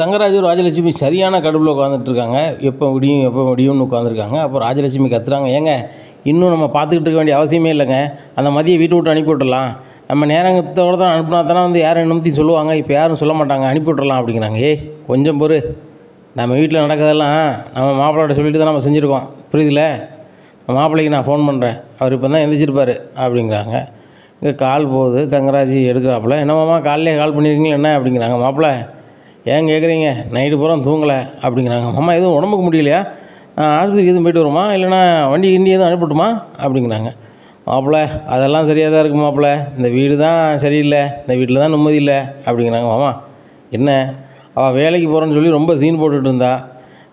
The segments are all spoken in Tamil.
தங்கராஜும் ராஜலட்சுமி சரியான கடுப்பில் உட்காந்துட்ருக்காங்க. எப்போ முடியும் எப்போ முடியும்னு உட்காந்துருக்காங்க. அப்போ ராஜலட்சுமி கத்துறாங்க, ஏங்க இன்னும் நம்ம பார்த்துக்கிட்டு இருக்க வேண்டிய அவசியமே இல்லைங்க, அந்த மதியை வீட்டை விட்டு அனுப்பி விட்டுடலாம். நம்ம நேரத்தோடு தான் அனுப்புனா தானே வந்து யாரும் என்னமத்தி சொல்லுவாங்க, இப்போ யாரும் சொல்ல மாட்டாங்க, அனுப்பி விட்டுடலாம் அப்படிங்கிறாங்க. கொஞ்சம் பொறு, நம்ம வீட்டில் நடக்கிறதெல்லாம் நம்ம மாப்பிள்ளையோட சொல்லிட்டு தான் நம்ம செஞ்சுருக்கோம், புரியுதுல? மாப்பிள்ளைக்கு நான் ஃபோன் பண்ணுறேன், அவர் இப்போ தான் எந்திரிச்சிருப்பார் அப்படிங்கிறாங்க. இங்கே கால் போகுது, தங்கராஜ் எடுக்கிறாப்புல. என்னமாம்மா காலையிலே கால் பண்ணியிருக்கீங்களா என்ன அப்படிங்கிறாங்க. மாப்பிள்ளை ஏன் கேட்குறீங்க, நைட்டு பூரா தூங்கலை அப்படிங்கிறாங்க. அம்மா எதுவும் உடம்புக்கு முடியலையா, ஆஸ்பத்திரிக்கு எதுவும் போய்ட்டு வருமா, இல்லைனா வண்டி கிண்டி எதுவும் அனுப்பட்டுமா அப்படிங்கிறாங்க. மாப்பிள்ளை அதெல்லாம் சரியாக தான் இருக்குது மாப்பிள்ளை, இந்த வீடு தான் சரியில்லை, இந்த வீட்டில் தான் நிம்மதி இல்லை அப்படிங்கிறாங்க. மாமா என்ன, அவள் வேலைக்கு போகிறேன்னு சொல்லி ரொம்ப சீன் போட்டுட்டு இருந்தா,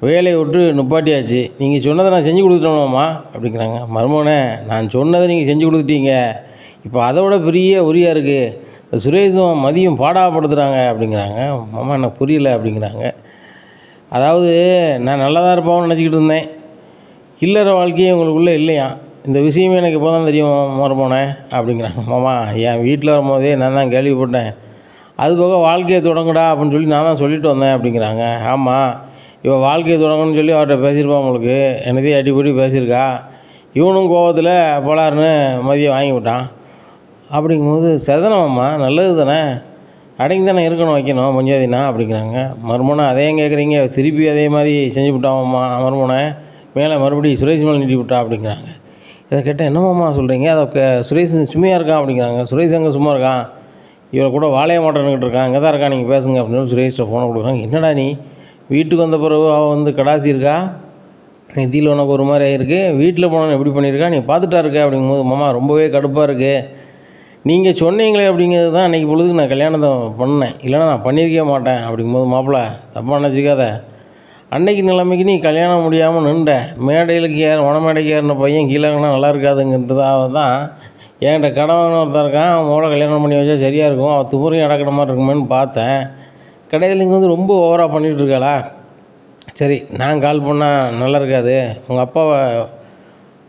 வேலையை விட்டு நிப்பாட்டியாச்சு, நீங்கள் சொன்னதை நான் செஞ்சு கொடுத்துட்டோமாம்மா அப்படிங்கிறாங்க. மருமகனே நான் சொன்னதை நீங்கள் செஞ்சு கொடுத்துட்டீங்க, இப்போ அதை விட பெரிய உரியாக இருக்குது, இந்த சுரேஷும் மதியும் பாடாப்படுத்துகிறாங்க அப்படிங்கிறாங்க. மாமா எனக்கு புரியல அப்படிங்கிறாங்க. அதாவது நான் நல்லா தான் இருப்பான்னு நினச்சிக்கிட்டு இருந்தேன், இல்லற வாழ்க்கையே உங்களுக்குள்ளே இல்லையா, இந்த விஷயமே எனக்கு இப்போ தான் தெரியும் மருமகனே அப்படிங்கிறாங்க. மாமா என் வீட்டில் வரும்போதே நான் தான் கேள்விப்பட்டேன், அதுபோக வாழ்க்கையை தொடங்குடா அப்படின்னு சொல்லி நான் தான் சொல்லிட்டு வந்தேன் அப்படிங்கிறாங்க. ஆமாம், இவன் வாழ்க்கையை தொடங்கணும்னு சொல்லி அவர்கிட்ட பேசியிருப்பான், உங்களுக்கு என்னதையும் அடிப்படி பேசியிருக்கா, இவனும் கோவத்தில் போலாருன்னு மதியம் வாங்கி விட்டான் அப்படிங்கும்போது சரிதானம்மா, நல்லது தானே, அடங்கி தானே இருக்கணும் வைக்கணும் பஞ்சாயத்தினா அப்படிங்கிறாங்க. மறுமணம் அதையும் கேட்குறீங்க, திருப்பி அதே மாதிரி செஞ்சு விட்டாமாம்மா மறுமணை, மேலே மறுபடியும் சுரேஷ் மேலே நீட்டி விட்டா அப்படிங்கிறாங்க. இதை கேட்டால் என்னமாம்மா சொல்கிறீங்க, அதை சுரேஷ் சும்மையாக இருக்கான் அப்படிங்கிறாங்க. சுரேஷ் எங்கே சும்மா இருக்கான், இவரை கூட வாழைய மாட்டேன்னுக்கிட்டு இருக்கான், அங்கே தான் இருக்கான், நீங்கள் பேசுங்க அப்படின்னு சுரேஷ்ட ஃபோனை கொடுக்குறாங்க. என்னடா நீ வீட்டுக்கு வந்த பிறகு அவள் வந்து கடாசி இருக்கா, நெத்தியில் உனக்கு ஒரு மாதிரி ஆகிருக்கு, வீட்டில் போனோன்னு எப்படி பண்ணியிருக்கா, நீ பார்த்துட்டா இருக்க அப்படிங்கும்போது மாமா ரொம்பவே கடுப்பாக இருக்குது, நீங்கள் சொன்னீங்களே அப்படிங்கிறது தான் அன்றைக்கி பொழுதுக்கு நான் கல்யாணத்தை பண்ணேன், இல்லைனா நான் பண்ணியிருக்கவே மாட்டேன் அப்படிங்கும்போது மாப்பிள்ளை தப்பாக நினச்சிக்காத, அன்னைக்கு நிலைமைக்கு நீ கல்யாணம் முடியாமல் நின்ற, மேடையிலுக்கு ஏற வனமேடைக்கு ஏறின பையன் கீழேனா நல்லா இருக்காதுங்கிறதுக்காக தான் என்கிட்ட கடவுள் ஒருத்தன் இருக்கான், அவன் மூட கல்யாணம் பண்ணி வச்சா சரியாக இருக்கும், அவள் துமுறையும் அடக்கிற மாதிரி இருக்குமேனு பார்த்தேன், கடையில் இங்கே வந்து ரொம்ப ஓவராக பண்ணிகிட்டு இருக்காளா, சரி நான் கால் பண்ணால் நல்லா இருக்காது, உங்கள் அப்பாவை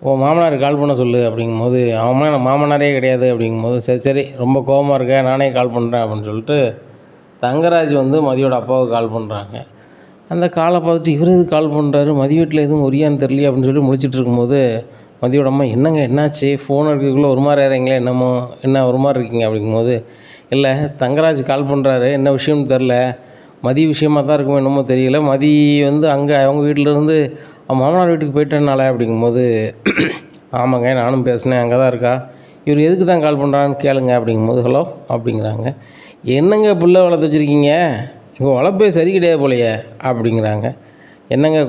உன் மாமனாருக்கு கால் பண்ண சொல்லு அப்படிங்கும்போது, அவன் மாமனாரே கிடையாது அப்படிங்கும்போது, சரி சரி ரொம்ப கோபமாக இருக்க, நானே கால் பண்ணுறேன் அப்படின்னு சொல்லிட்டு தங்கராஜ் வந்து மதியோட அப்பாவுக்கு கால் பண்ணுறாங்க. அந்த காலை பார்த்துட்டு இவர் எதுக்கு கால் பண்ணுறாரு, மதி வீட்டில் எதுவும் ஒரியான்னு தெரியல அப்படின்னு சொல்லி முடிச்சுட்டு இருக்கும்போது மதியோட அம்மா என்னங்க என்னாச்சு, ஃபோன் எடுக்கிறதுக்குள்ளே ஒரு மாதிரி ஏறீங்களே, என்னமோ என்ன ஒரு மாதிரி இருக்கீங்க அப்படிங்கும்போது, இல்லை தங்கராஜ் கால் பண்ணுறாரு, என்ன விஷயம்னு தெரில, மதி விஷயமாக தான் இருக்குமோ என்னமோ தெரியல, மதி வந்து அங்கே அவங்க வீட்டிலேருந்து அவன் மாமனார் வீட்டுக்கு போயிட்டேனால அப்படிங்கும்போது, ஆமாங்க நானும் பேசினேன், அங்கே தான் இருக்கா, இவர் எதுக்கு தான் கால் பண்ணுறான்னு கேளுங்க அப்படிங்கும்போது, ஹலோ அப்படிங்கிறாங்க. என்னங்க பிள்ளை வளர்த்து வச்சுருக்கீங்க, இங்கே வளர்ப்பே சரி கிடையாது போலையே அப்படிங்கிறாங்க. என்னங்க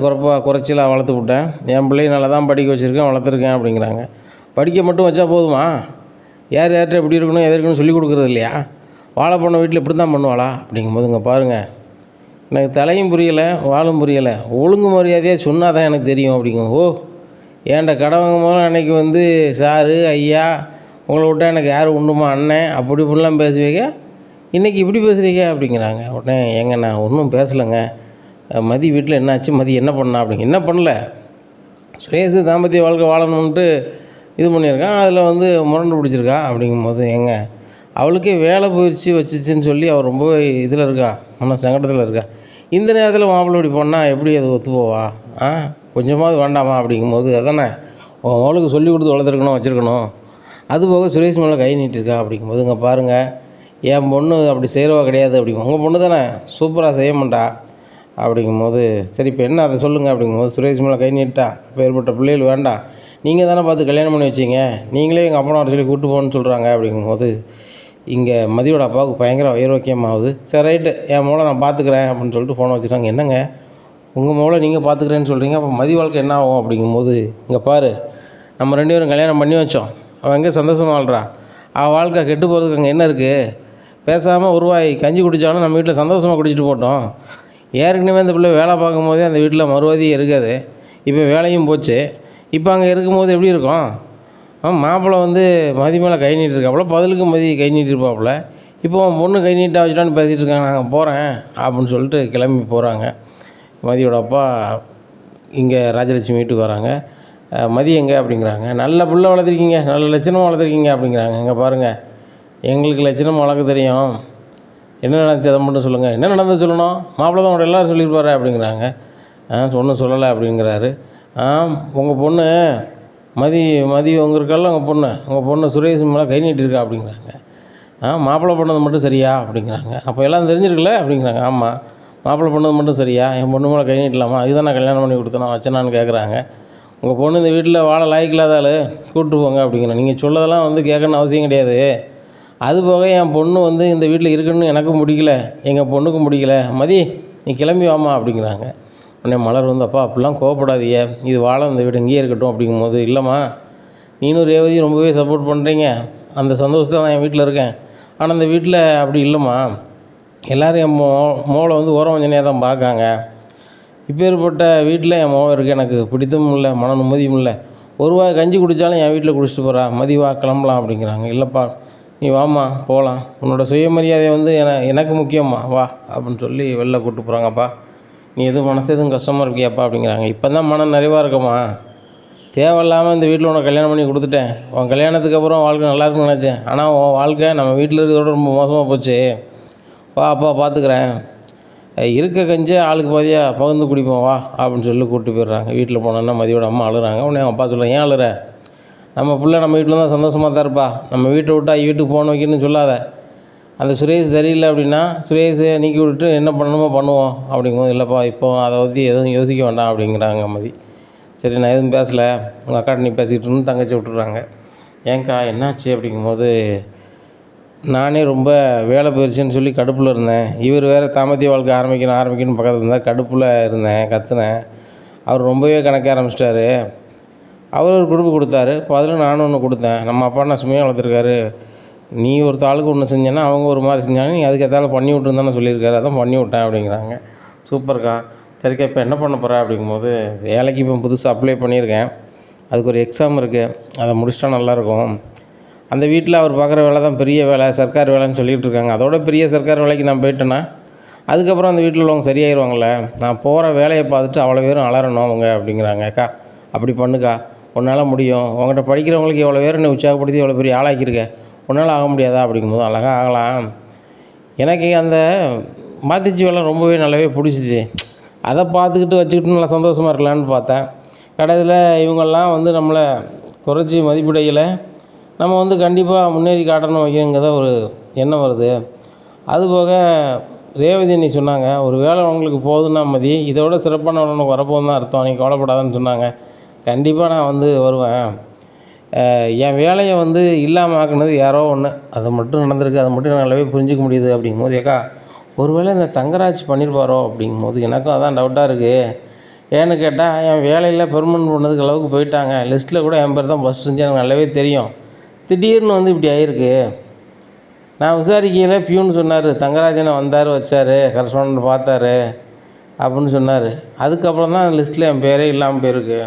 குறைச்சலாக வளர்த்து விட்டேன், என் பிள்ளையை நல்லா தான் படிக்க வச்சுருக்கேன், வளர்த்துருக்கேன் அப்படிங்கிறாங்க. படிக்க மட்டும் வச்சா போதுமா, யார் யார்கிட்ட எப்படி இருக்கணும் எது இருக்கணும்னு சொல்லி கொடுக்குறது இல்லையா, வாழை பண்ண வீட்டில் இப்படி தான் பண்ணுவாளா அப்படிங்கும்போது, இங்கே பாருங்கள் எனக்கு தலையும் புரியலை வாழும் புரியலை, ஒழுங்கு மரியாதையாக சொன்னால் தான் எனக்கு தெரியும் அப்படிங்க. ஓ ஏன்டா கடவுங்க மூலம் அன்றைக்கி வந்து சாரு ஐயா உங்களை விட்டால் எனக்கு யார் உண்டுமா அண்ணன் அப்படி இப்படிலாம் பேசுவீங்க, இன்றைக்கி இப்படி பேசுகிறீங்க அப்படிங்கிறாங்க. உடனே ஏங்க நான் ஒன்றும் பேசலைங்க, மதி வீட்டில் என்னாச்சு, மதி என்ன பண்ணா அப்படிங்க. என்ன பண்ணல, சுரேஷ் தாம்பத்திய வாழ்க்கை வாழணுன்ட்டு இது பண்ணியிருக்கான், அதில் வந்து முரண்டு பிடிச்சிருக்கா அப்படிங்கும்போது, ஏங்க அவளுக்கே வேலை போயிடுச்சு வச்சிச்சின்னு சொல்லி அவள் ரொம்ப இதில் இருக்கா, மன சங்கடத்தில் இருக்கா, இந்த நேரத்தில் மாப்பிள்ளை இப்படி பண்ணால் எப்படி அது ஒத்து போவா, கொஞ்சமாவது வேண்டாமா அப்படிங்கும்போது, அதானே அவளுக்கு சொல்லி கொடுத்து வளர்த்துருக்கணும் வச்சுருக்கணும், அதுபோக சுரேஷ் மேலே கை நீட்டிருக்கா அப்படிங்கும்போது, இங்கே பாருங்கள் என் பொண்ணு அப்படி செய்கிறவா கிடையாது அப்படிங்கும், உங்கள் பொண்ணு தானே சூப்பராக செய்ய மாட்டா அப்படிங்கும்போது, சரி இப்போ என்ன அதை சொல்லுங்கள் அப்படிங்கும்போது, சுரேஷ் மேலே கை நீட்டா இப்போ ஏற்பட்ட பிள்ளைகள் வேண்டாம், நீங்கள் தானே பார்த்து கல்யாணம் பண்ணி வச்சிங்க, நீங்களே எங்கள் அப்பா சொல்லி கூப்பிட்டு போகணுன்னு சொல்கிறாங்க அப்படிங்கும்போது, இங்கே மதியோட அப்பாவுக்கு பயங்கர வைரோக்கியமாகுது. சரி ரைட்டு என் மூலம் நான் பார்த்துக்குறேன் அப்படின்னு சொல்லிட்டு ஃபோனை வச்சுட்டாங்க. என்னங்க உங்கள் மூலம் நீங்கள் பார்த்துக்கிறேன்னு சொல்கிறீங்க, அப்போ மதி வாழ்க்கை என்ன ஆகும் அப்படிங்கும்போது, இங்கே பாரு நம்ம 2 பேரும் கல்யாணம் பண்ணி வச்சோம், அவன் எங்கே சந்தோஷமாக வாழ்றா, அவள் வாழ்க்கை கெட்டு போகிறதுக்கு அங்கே என்ன இருக்குது, பேசாமல் ஒரு வாய் கஞ்சி குடித்தாலும் நம்ம வீட்டில் சந்தோஷமாக குடிச்சிட்டு போட்டோம், ஏற்கனவே அந்த பிள்ளை வேலை பார்க்கும்போதே அந்த வீட்டில் மறுவாதியே இருக்காது, இப்போ வேலையும் போச்சு, இப்போ அங்கே இருக்கும்போது எப்படி இருக்கும், மாப்பிள்ளை வந்து மதி மேலே கை நீட்டிருக்காப்புல, பதிலுக்கு மதி கை நீட்டிருப்பாப்புல, இப்போ அவன் பொண்ணு கை நீட்டா வச்சுட்டான்னு பேசிகிட்டு இருக்காங்க, நாங்கள் போகிறேன் அப்படின்னு சொல்லிட்டு கிளம்பி போகிறாங்க. மதியோட அப்பா இங்கே ராஜலட்சுமி வீட்டுக்கு வராங்க. மதி எங்கே அப்படிங்கிறாங்க. நல்ல புள்ள வளர்த்துருக்கீங்க, நல்ல லட்சணமாக வளர்த்துருக்கீங்க அப்படிங்கிறாங்க. இங்கே பாருங்கள் எங்களுக்கு லட்சணம் வளர்க்க தெரியும், என்ன நடந்துச்சு அதை மட்டும் சொல்லுங்கள். என்ன நடந்தது சொல்லணும், மாப்பிள்ளை தான் உங்களை எல்லோரும் சொல்லியிருப்பாரு அப்படிங்கிறாங்க. ஒன்றும் சொல்லலை அப்படிங்கிறாரு. உங்கள் பொண்ணு மதி உங்கள் இருக்கால உங்கள் பொண்ணு சுரேஷ் மேலே கை நீட்டிருக்கா அப்படிங்கிறாங்க. மாப்பிள்ளை பண்ணது மட்டும் சரியா அப்படிங்கிறாங்க. அப்போ எல்லாம் தெரிஞ்சிருக்குல்ல அப்படிங்கிறாங்க. ஆமாம், மாப்பிள்ளை பண்ணது மட்டும் சரியா, என் பொண்ணு மேலே கை நீட்டலாமா, இதுதான் நான் கல்யாணம் பண்ணி கொடுத்தேனா வச்சேனான்னு கேட்குறாங்க. உங்கள் பொண்ணு இந்த வீட்டில் வாழ லாய்க்கில்லாத ஆள், கூப்பிட்டு போங்க அப்படிங்கிறேன். நீங்கள் சொல்லதெல்லாம் வந்து கேட்கணுன்னு அவசியம் கிடையாது. அதுபோக என் பொண்ணு வந்து இந்த வீட்டில் இருக்குன்னு எனக்கும் பிடிக்கல, எங்கள் பொண்ணுக்கும் பிடிக்கல. மதி நீ கிளம்பி வாமா அப்படிங்கிறாங்க. உடனே மலர் வந்து அப்பா அப்படிலாம் கோவப்படாதீங்க, இது வாழ இந்த வீடு இங்கேயே இருக்கட்டும் அப்படிங்கும்போது, இல்லைம்மா நீனும் ரேவதி ரொம்பவே சப்போர்ட் பண்ணுறீங்க, அந்த சந்தோஷத்தில் நான் என் வீட்டில் இருக்கேன். ஆனால் இந்த வீட்டில் அப்படி இல்லைம்மா, எல்லோரும் என் மோளை வந்து ஓரம் கொஞ்சனையாக தான் பார்க்காங்க. இப்பேற்பட்ட வீட்டில் என் மோகம் இருக்குது, எனக்கு பிடித்தமும் இல்லை, மன நிம்மதியும் இல்லை. ஒரு வாய் கஞ்சி குடித்தாலும் என் வீட்டில் குடிச்சிட்டு போகிறா, மதி வா கிளம்பலாம் அப்படிங்கிறாங்க. இல்லைப்பா நீ வாம்மா போகலாம், உன்னோட சுயமரியாதை வந்து எனக்கு முக்கியம்மா வா அப்படின்னு சொல்லி வெளில கூப்பிட்டு போகிறாங்கப்பா. நீ எதுவும் மனசு எதுவும் கஷ்டமாக இருக்கியாப்பா அப்படிங்கிறாங்க. இப்போ தான் மனம் நிறைவாக இருக்கம்மா, தேவையில்லாமல் இந்த வீட்டில் உனக்கு கல்யாணம் பண்ணி கொடுத்துட்டேன், உன் கல்யாணத்துக்கு அப்புறம் வாழ்க்கை நல்லாயிருக்குன்னு நினச்சேன், ஆனால் உன் வாழ்க்கை நம்ம வீட்டில் இருக்கிறதோட ரொம்ப மோசமாக போச்சு. வா அப்பா பார்த்துக்குறேன், இருக்க கஞ்சி ஆளுக்கு பாதியாக பகிர்ந்து குடிப்போம் வா அப்படின்னு சொல்லி கூப்பிட்டு போயிடுறாங்க. வீட்டில் போனோன்னா மதியோட அம்மா அழுகிறாங்க. உடனே அவங்க அப்பா சொல்கிறாங்க, ஏன் அழுற, நம்ம பிள்ளை நம்ம வீட்டில் தான் சந்தோஷமாக தான் இருப்பா, நம்ம வீட்டை விட்டா வீட்டுக்கு போகணும் வைக்கணும்னு சொல்லாத. அந்த சுரேஷ் சரியில்லை அப்படின்னா சுரேஷை நீக்கி விட்டுட்டு என்ன பண்ணணுமோ பண்ணுவோம் அப்படிங்கும்போது, இல்லைப்பா இப்போ அதை பற்றி எதுவும் யோசிக்க வேண்டாம் அப்படிங்கிறாங்க மதி. சரி நான் எதுவும் பேசலை, உங்கள் அக்காட்ட நீ பேசிக்கிட்டு தங்கச்சி விட்டுறாங்க. ஏன்க்கா என்னாச்சு அப்படிங்கும்போது, நானே ரொம்ப வேலை போயிடுச்சுன்னு சொல்லி கடுப்பில் இருந்தேன், இவர் வேறு தாமத்திய வாழ்க்கை ஆரம்பிக்கணும் பக்கத்தில் இருந்தால் கடுப்பில் இருந்தேன், கத்துனேன். அவர் ரொம்பவே கணக்க ஆரம்பிச்சிட்டாரு. அவர் ஒரு குடுப்பு கொடுத்தாரு, இப்போ அதில் நானும் ஒன்று கொடுத்தேன். நம்ம அப்பா நான் சும்மையாக வளர்த்துருக்காரு, நீ ஒரு தாளுக்கு ஒன்று செஞ்சேன்னா அவங்க ஒரு மாதிரி செஞ்சாங்க, நீ அதுக்கு எதாவது பண்ணி விட்டுருந்தானே சொல்லியிருக்காரு, அதான் பண்ணி விட்டேன் அப்படிங்கிறாங்க. சூப்பர்க்கா, சரிக்கா இப்போ என்ன பண்ண போகிறேன் அப்படிங்கும்போது, வேலைக்கு இப்போ புதுசாக அப்ளை பண்ணியிருக்கேன், அதுக்கு ஒரு எக்ஸாம் இருக்குது, அதை முடிச்சிட்டா நல்லாயிருக்கும். அந்த வீட்டில் அவர் பார்க்குற வேலை தான் பெரிய வேலை, சர்க்கார் வேலைன்னு சொல்லிகிட்டு இருக்காங்க. அதோட பெரிய சர்க்கார் வேலைக்கு நான் போயிட்டேன்னா அதுக்கப்புறம் அந்த வீட்டில் உள்ளவங்க சரியாயிருவாங்கள்ல, நான் போகிற வேலையை பார்த்துட்டு அவ்வளோ பேரும் அலறணும் அவங்க அப்படிங்கிறாங்க. அக்கா அப்படி பண்ணுக்கா, உன்னால் முடியும், உங்கள்கிட்ட படிக்கிறவங்களுக்கு எவ்வளோ பேர் நீ உற்சாகப்படுத்தி எவ்வளோ பெரிய ஆளாக்கியிருக்க, உன்னால் ஆக முடியாதா அப்படிங்கும்போது, அழகாக ஆகலாம். எனக்கு அந்த மாத்திச்சு வேலை ரொம்பவே நல்லாவே பிடிச்சிச்சு, அதை பார்த்துக்கிட்டு வச்சுக்கிட்டு நல்லா சந்தோஷமாக இருக்கலான்னு பார்த்தேன். கடைசியில் இவங்கெல்லாம் வந்து நம்மளை குறைச்சி மதிப்பிடையில் நம்ம வந்து கண்டிப்பாக முன்னேறி காட்டணும் வைக்கணுங்கிறத ஒரு எண்ணம் வருது. அதுபோக ரேவதி நீ சொன்னாங்க, ஒரு வேலை உங்களுக்கு போகுதுன்னா மதி, இதோட சிறப்பான உனக்கு வரப்போகுது தான் அர்த்தம், நீ கவலைப்படாதான்னு சொன்னாங்க. கண்டிப்பாக நான் வந்து வருவேன். என் வேலையை வந்து இல்லாமல் ஆக்குனது யாரோ ஒன்று, அது மட்டும் நடந்திருக்கு, அதை மட்டும் நல்லாவே புரிஞ்சிக்க முடியுது அப்படிங்கும்போது, ஏக்கா ஒருவேளை இந்த தங்கராஜ் பண்ணியிருப்பாரோ அப்படிங்கும்போது எனக்கும் அதான் டவுட்டாக இருக்குது. ஏன்னு கேட்டால் என் வேலையில் பெர்மனன்ட் பண்ணதுக்கு அளவுக்கு போயிட்டாங்க, லிஸ்ட்டில் கூட என் பேர் தான் ஃபஸ்ட் செஞ்சு எனக்கு நல்லாவே தெரியும், திடீர்னு வந்து இப்படி ஆகிருக்கு. நான் விசாரிக்கையில் பியூன்னு சொன்னார், தங்கராஜனை வந்தார் வச்சார், கரஸ்பாண்டன்ட் பார்த்தாரு அப்படின்னு சொன்னார். அதுக்கப்புறம் தான் லிஸ்ட்டில் என் பேரே இல்லாமல் போயிருக்கு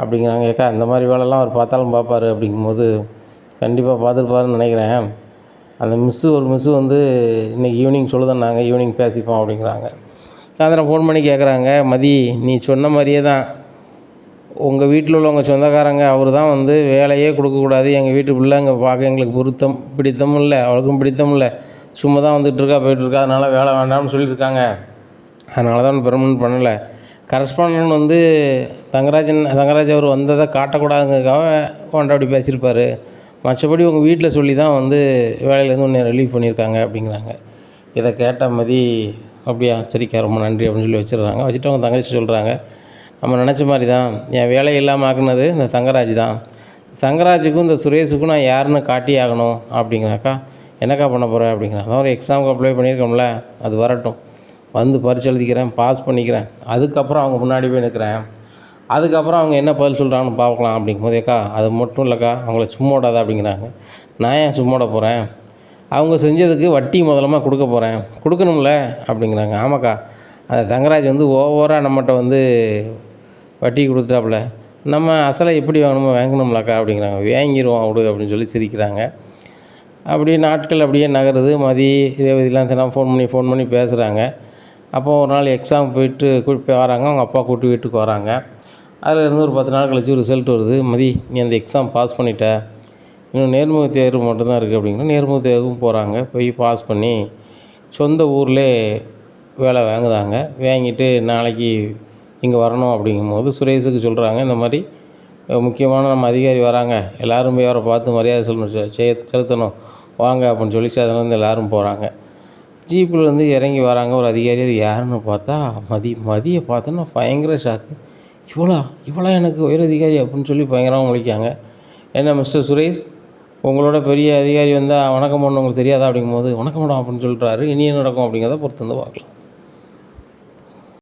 அப்படிங்கிறாங்க. ஏக்கா இந்த மாதிரி வேலைலாம் அவர் பார்த்தாலும் பார்ப்பார் அப்படிங்கும்போது, கண்டிப்பாக பார்த்துருப்பாருன்னு நினைக்கிறேன். அந்த ஒரு மிஸ்ஸு வந்து இன்றைக்கி ஈவினிங் சொல்லுதன்னாங்க, ஈவினிங் பேசிப்போம் அப்படிங்கிறாங்க. சாயந்தரம் ஃபோன் பண்ணி கேட்குறாங்க, மதி நீ சொன்ன மாதிரியே தான் உங்கள் வீட்டில் உள்ளவங்க சொந்தக்காரங்க அவர் தான் வந்து வேலையே கொடுக்கக்கூடாது, எங்கள் வீட்டு பிள்ளைங்க பார்க்க எங்களுக்கு பிடித்தமும் இல்லை, அவளுக்கும் பிடித்தமும் இல்லை, சும்மா தான் வந்துட்டுருக்கா போயிட்டுருக்கா, அதனால் வேலை வேண்டாம்னு சொல்லியிருக்காங்க, அதனால தான் பெர்மனன்ட் பண்ணலை. கரஸ்பாண்டன்ட் வந்து தங்கராஜ் அவர் வந்ததை காட்டக்கூடாதுங்கிறதுக்காக கொண்ட அப்படி பேசியிருப்பார், மற்றபடி உங்கள் வீட்டில் சொல்லி தான் வந்து வேலையிலேருந்து ஒன்று ரிலீவ் பண்ணியிருக்காங்க அப்படிங்கிறாங்க. இதை கேட்ட மதி, அப்படியா சரிக்கா ரொம்ப நன்றி அப்படின்னு சொல்லி வச்சிடுறாங்க. வச்சுட்டு அவங்க தங்கச்சி சொல்கிறாங்க, நம்ம நினச்ச மாதிரி தான் என் வேலை இல்லாமல் ஆக்குனது இந்த தங்கராஜ் தான், தங்கராஜுக்கும் இந்த சுரேஷுக்கும் நான் யாருன்னு காட்டி ஆகணும் அப்படிங்கிறாக்கா. என்னக்கா பண்ண போகிறேன் அப்படிங்கிறான். அதான் ஒரு எக்ஸாமுக்கு அப்ளை பண்ணியிருக்கோம்ல, அது வரட்டும், வந்து பரிட்சை எழுதிக்கிறேன், பாஸ் பண்ணிக்கிறேன், அதுக்கப்புறம் அவங்க முன்னாடி போய் நிற்கிறேன், அதுக்கப்புறம் அவங்க என்ன பதில் சொல்கிறாங்கன்னு பார்க்கலாம் அப்படிங்கும்போது, ஏக்கா அது மட்டும் இல்லைக்கா அவங்கள சும்மா விடாத அப்படிங்கிறாங்க. நான் ஏன் சும்மா விட போகிறேன், அவங்க செஞ்சதுக்கு வட்டி முதலமாக கொடுக்க போகிறேன், கொடுக்கணும்ல அப்படிங்கிறாங்க. ஆமாக்கா அந்த தங்கராஜ் வந்து ஓவராக நம்மகிட்ட வந்து வட்டி கொடுத்துட்டாப்புல, நம்ம அசலை எப்படி வாங்கணுமோ வாங்கணும்லக்கா அப்படிங்கிறாங்க. வாங்கிடுவோம் விடு அப்படின்னு சொல்லி சிரிக்கிறாங்க. அப்படியே நாட்கள் அப்படியே நகருது. மதி ரேவதிலாம் தினம் ஃபோன் பண்ணி பேசுகிறாங்க. அப்போது ஒரு நாள் எக்ஸாம் போயிட்டு வராங்க, அவங்க அப்பா கூட்டி வீட்டுக்கு வராங்க. அதில் இருந்து ஒரு 10 நாள் கழிச்சு ரிசல்ட் வருது. மதி நீ அந்த எக்ஸாம் பாஸ் பண்ணிட்ட, இன்னும் நேர்முக தேர்வு மட்டும்தான் இருக்குது அப்படிங்கிற நேர்முக தேர்வும் போகிறாங்க. போய் பாஸ் பண்ணி சொந்த ஊர்லே வேலை வாங்குதாங்க. வாங்கிட்டு நாளைக்கு இங்கே வரணும் அப்படிங்கும்போது சுரேஷுக்கு சொல்கிறாங்க, இந்த மாதிரி முக்கியமான நம்ம அதிகாரி வராங்க, எல்லோரும் போய் அவரை பார்த்து மரியாதை சொல்லணும், செலுத்தணும் வாங்க அப்படின்னு சொல்லி அதுலேருந்து எல்லோரும் போகிறாங்க. ஜீப்லேருந்து இறங்கி வராங்க ஒரு அதிகாரி. அது யாருன்னு பார்த்தா மதியை பார்த்தோன்னா பயங்கர ஷாக்கு. இவ்வளோ எனக்கு உயர் அதிகாரி அப்படின்னு சொல்லி பயங்கரமாக முழிக்காங்க. என்ன மிஸ்டர் சுரேஷ், உங்களோட பெரிய அதிகாரி வந்தால் வணக்கம் பண்ணணும் உங்களுக்கு தெரியாதா அப்படிங்கும்போது, வணக்கம் மேடம் அப்படின்னு சொல்கிறாரு. இனி என்ன நடக்கும் அப்படிங்கிறத பொறுத்து வந்து பார்க்கலாம்.